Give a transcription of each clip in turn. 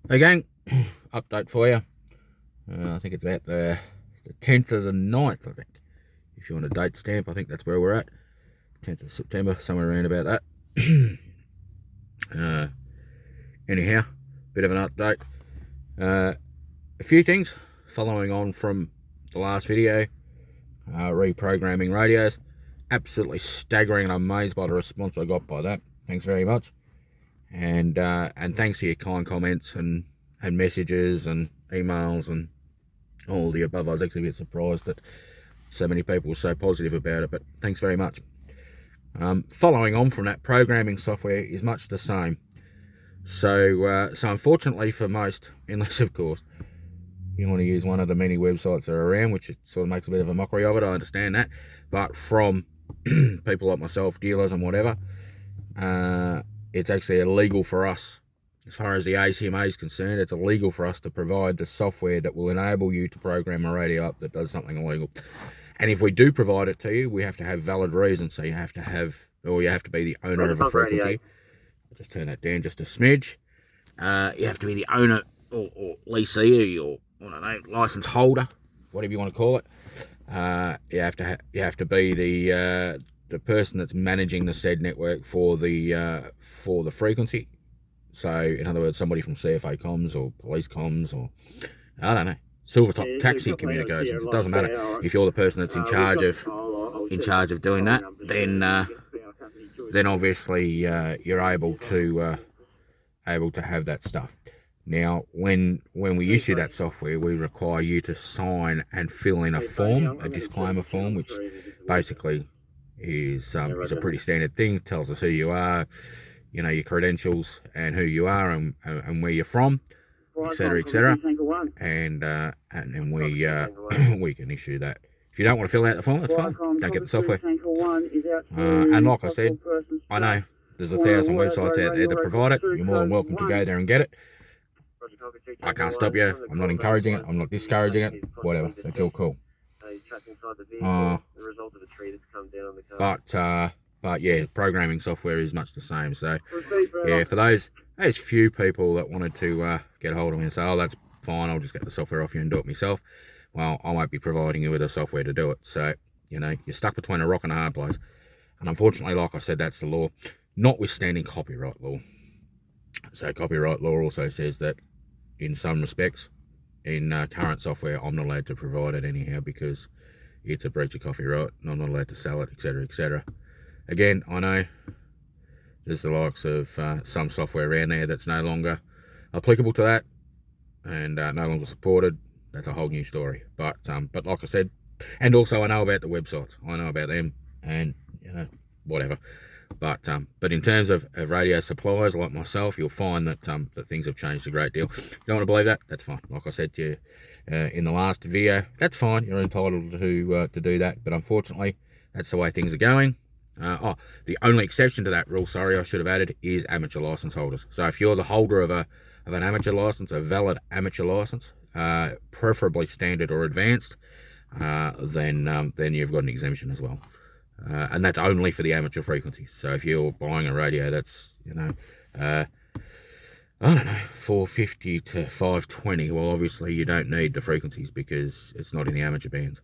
Hey gang, update for you. I think it's about the 10th of the 9th, I think. If you want a date stamp, I think that's where we're at. 10th of September, somewhere around about that. Anyhow, bit of an update. A few things following on from the last video. Reprogramming radios. Absolutely staggering and amazed by the response I got by that. Thanks very much. And thanks for your kind comments and messages and emails and all the above. I was actually a bit surprised that so many people were so positive about it, but thanks very much. Following on from that, programming software is much the same. So unfortunately for most, unless of course you want to use one of the many websites that are around, which sort of makes a bit of a mockery of it, I understand that, but from people like myself, dealers and whatever, it's actually illegal for us. As far as the ACMA is concerned, it's illegal for us to provide the software that will enable you to program a radio up that does something illegal. And if we do provide it to you, we have to have valid reasons. So you have to have, or you have to be the owner of a frequency. I'll just turn that down just a smidge. You have to be the owner or leasee or I don't know, license holder, whatever you want to call it. You have to be the person that's managing the said network for the frequency. So, in other words, somebody from CFA Comms or Police Comms or, I don't know, Silvertop Taxi Communications. It doesn't matter. If you're the person that's in charge of doing that, then obviously you're able to have that stuff. Now, when we issue that software, we require you to sign and fill in a form, a disclaimer form, which basically is a pretty standard thing. It tells us who you are, you know, your credentials and who you are and where you're from, etc., etc. And then we can issue that. If you don't want to fill out the form, that's fine. Don't get the software. And like I said, I know there's 1,000 websites out there that provide it. You're more than welcome to go there and get it. I can't stop you. I'm not encouraging it. I'm not discouraging it. Whatever. It's all cool. But yeah, programming software is much the same. So yeah, for those few people that wanted to get a hold of me and say, oh, that's fine, I'll just get the software off you and do it myself. Well, I won't be providing you with the software to do it. So, you know, you're stuck between a rock and a hard place. And unfortunately, like I said, that's the law, notwithstanding copyright law. So copyright law also says that in some respects, in current software, I'm not allowed to provide it anyhow because it's a breach of copyright and I'm not allowed to sell it, etc., etc. Again, I know there's the likes of some software around there that's no longer applicable to that and no longer supported. That's a whole new story. But like I said, and also I know about the websites. I know about them and, you know, whatever. But in terms of radio suppliers like myself, you'll find that that things have changed a great deal. If you don't want to believe that, that's fine. Like I said to you in the last video, that's fine. You're entitled to do that. But unfortunately, that's the way things are going. The only exception to that rule, sorry, I should have added, is amateur license holders. So if you're the holder of an amateur license, a valid amateur license, preferably standard or advanced, then you've got an exemption as well. And that's only for the amateur frequencies. So if you're buying a radio that's, you know, I don't know, 450 to 520, well, obviously you don't need the frequencies because it's not in the amateur bands.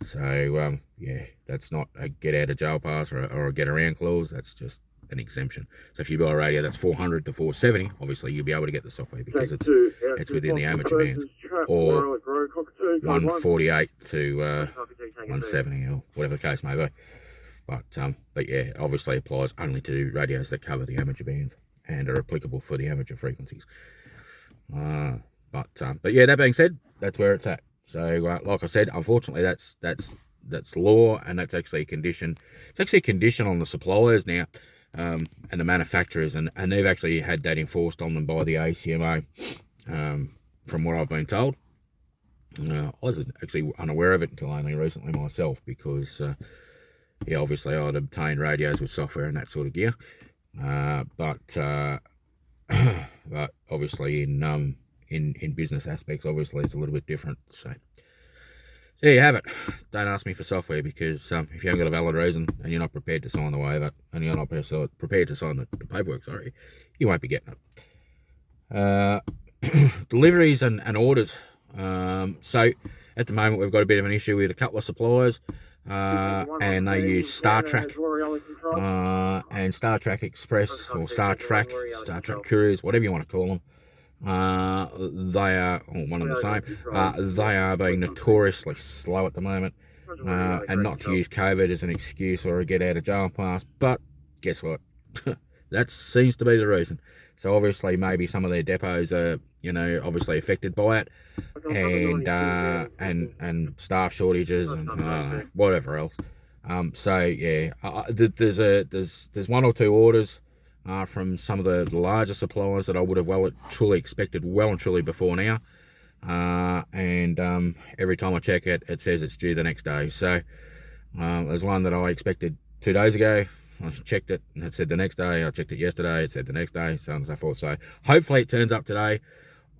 So, yeah, that's not a get out of jail pass or a get around clause. That's just an exemption. So if you buy a radio that's 400 to 470, obviously you'll be able to get the software because it's within the amateur bands, or 148 to 170 or whatever the case may be. But yeah, obviously applies only to radios that cover the amateur bands and are applicable for the amateur frequencies. But yeah, that being said, that's where it's at. So like I said, unfortunately, that's law, and that's actually a condition. It's actually a condition on the suppliers now, and the manufacturers, and they've actually had that enforced on them by the ACMA, from what I've been told. I wasn't actually unaware of it until only recently myself, because yeah, obviously I'd obtained radios with software and that sort of gear, but obviously in business aspects, obviously it's a little bit different. So there you have it. Don't ask me for software, because if you haven't got a valid reason and you're not prepared to sign the waiver and you're not prepared to sign the paperwork, sorry, you won't be getting it. deliveries and orders. So at the moment we've got a bit of an issue with a couple of suppliers, and they use Star Trek and Star Trek Express, or Star Trek Couriers, whatever you want to call them. They are one and the same. They are being notoriously slow at the moment, and not to use COVID as an excuse or a get out of jail pass, but guess what? That seems to be the reason. So obviously maybe some of their depots are, obviously affected by it, and staff shortages and whatever else. So yeah, there's one or two orders from some of the larger suppliers that I would have truly expected well and truly before now. And every time I check it, it says it's due the next day. So there's one that I expected 2 days ago. I checked it and it said the next day. I checked it yesterday, it said the next day, so on and so forth. So hopefully it turns up today.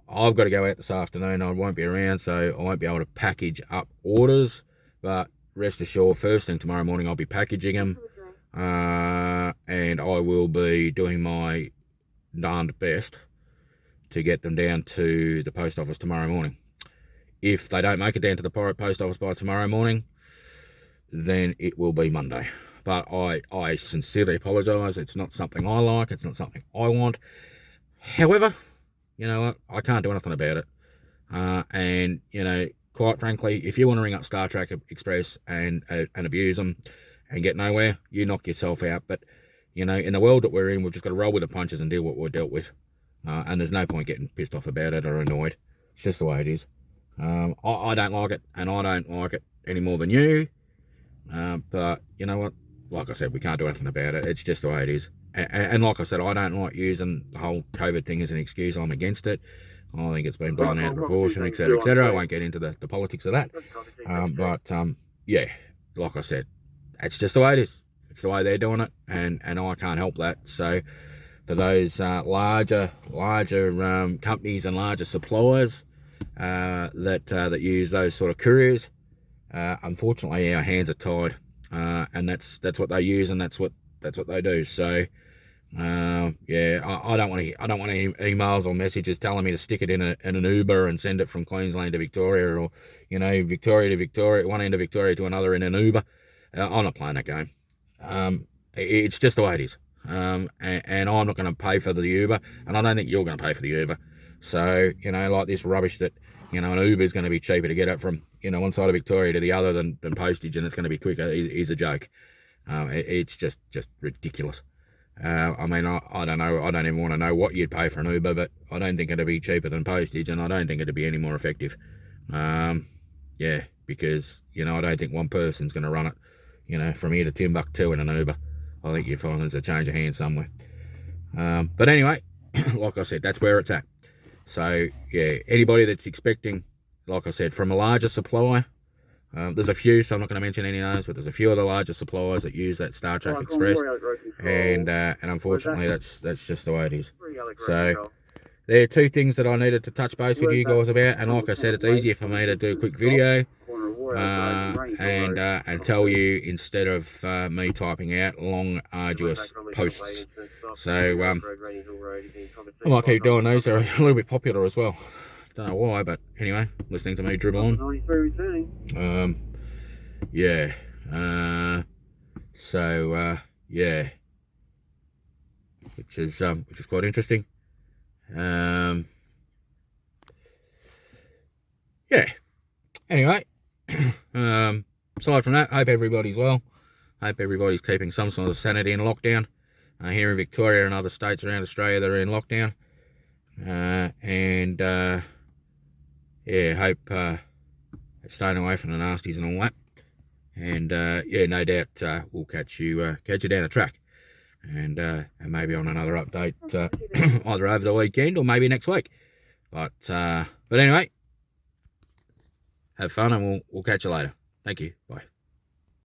I've got to go out this afternoon. I won't be around, so I won't be able to package up orders. But rest assured, first thing tomorrow morning, I'll be packaging them. And I will be doing my darned best to get them down to the post office tomorrow morning. If they don't make it down to the post office by tomorrow morning, then it will be Monday. But I sincerely apologise. It's not something I like. It's not something I want. However, you know what? I can't do anything about it. And, quite frankly, if you want to ring up Star Trek Express and abuse them and get nowhere, you knock yourself out. But, in the world that we're in, we've just got to roll with the punches and deal with what we're dealt with. And there's no point getting pissed off about it or annoyed. It's just the way it is. I don't like it, and I don't like it any more than you. But you know what? Like I said, we can't do anything about it. It's just the way it is. And like I said, I don't like using the whole COVID thing as an excuse. I'm against it. I think it's been blown out of proportion, etc., etc. I won't get into the politics of that. Yeah, like I said, it's just the way it is. It's the way they're doing it, and I can't help that. So for those larger companies and larger suppliers that use those sort of couriers, unfortunately our hands are tied, and that's what they use, and that's what they do. So yeah, I don't want emails or messages telling me to stick it in an Uber and send it from Queensland to Victoria, or Victoria to Victoria, one end of Victoria to another in an Uber. I'm not playing that game. It's just the way it is. And I'm not going to pay for the Uber, and I don't think you're going to pay for the Uber. So, like this rubbish that, an Uber is going to be cheaper to get it from, one side of Victoria to the other than postage, and it's going to be quicker, is a joke. It's just ridiculous. I mean, I don't know, I don't even want to know what you'd pay for an Uber, but I don't think it'd be cheaper than postage, and I don't think it'd be any more effective. Yeah, because, I don't think one person's going to run it, from here to Timbuktu in an Uber. I think you'd find there's a change of hands somewhere. But anyway, like I said, that's where it's at. So, yeah, anybody that's expecting, like I said, from a larger supplier, there's a few, so I'm not going to mention any names, but there's a few of the larger suppliers that use that Star Trek Express, and unfortunately that's just the way it is. So there are two things that I needed to touch base with you guys about, and like I said, it's easier for me to do a quick video and tell you instead of me typing out long, arduous posts. So I might keep doing these. They're a little bit popular as well. Don't know why, but anyway, listening to me dribble on. Yeah. Yeah, which is quite interesting. Yeah. Anyway, aside from that, hope everybody's well. Hope everybody's keeping some sort of sanity in lockdown. Here in Victoria and other states around Australia that are in lockdown. Yeah, hope staying away from the nasties and all that. And yeah, no doubt we'll catch you down the track, and maybe on another update either over the weekend or maybe next week. But anyway, have fun, and we'll catch you later. Thank you. Bye.